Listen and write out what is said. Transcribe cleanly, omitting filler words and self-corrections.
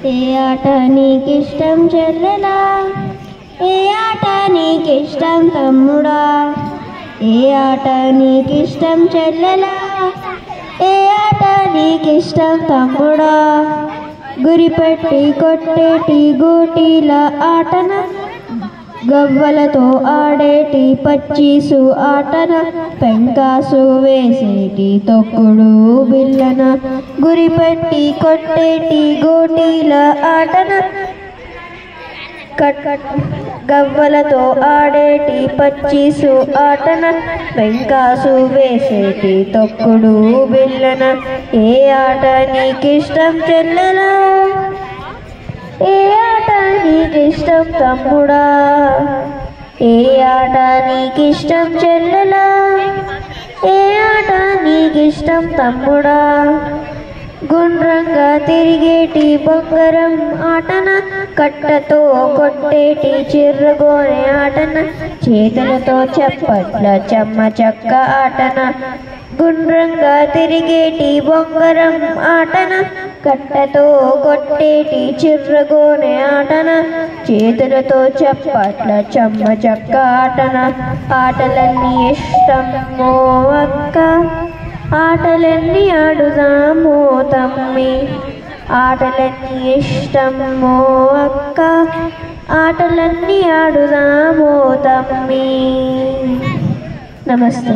ఏ ఆట నీకిష్టం చెల్లెలా, ఏ ఆట నీకిష్టం తమ్ముడా, ఏ ఆట నీకిష్టం చెల్లెలా, ఏ ఆట నీకిష్టం తమ్ముడా. గురిపెట్టి కొట్టేటి గోటీల ఆటన, గవ్వలతో ఆడేటి పచ్చీసు ఆటన, పెంకాసు వేసేటి తొక్కుడు బిల్లన. గురిపెట్టి కొట్టేటి గోటీల ఆటన, గవ్వలతో ఆడేటి పచ్చీసు ఆటన, పెంకాసు వేసేటి తొక్కుడు బిల్లన. ఏ ఆట నీకిష్టం చెల్లెలా, ఏ ఆట నీకిష్టం తమ్ముడా, ఏ ఆట నీకిష్టం చెల్లెలా, ఏ ఆట నీకిష్టం తమ్ముడా. గుండ్రంగా తిరిగేటి బొంగరం ఆటన, కట్టతో కొట్టేటి చిర్రగోనె ఆటన, చేతులతో చప్పట్ల చెమ్మ చెక్క ఆటన. గుండ్రంగా తిరిగేటి బొంగరం ఆటన, కట్టతో కొట్టేటి చిర్రగోనె ఆటన, చేతులతో చప్పట్ల చెమ్మ చెక్క ఆటన. ఆటలన్నీ ఇష్టమో అక్క, ఆటలన్నీ ఆడుదామో తమ్మి, ఆటలన్నీ ఇష్టమో అక్క, ఆటలన్నీ ఆడుదామో తమ్మి. నమస్తే.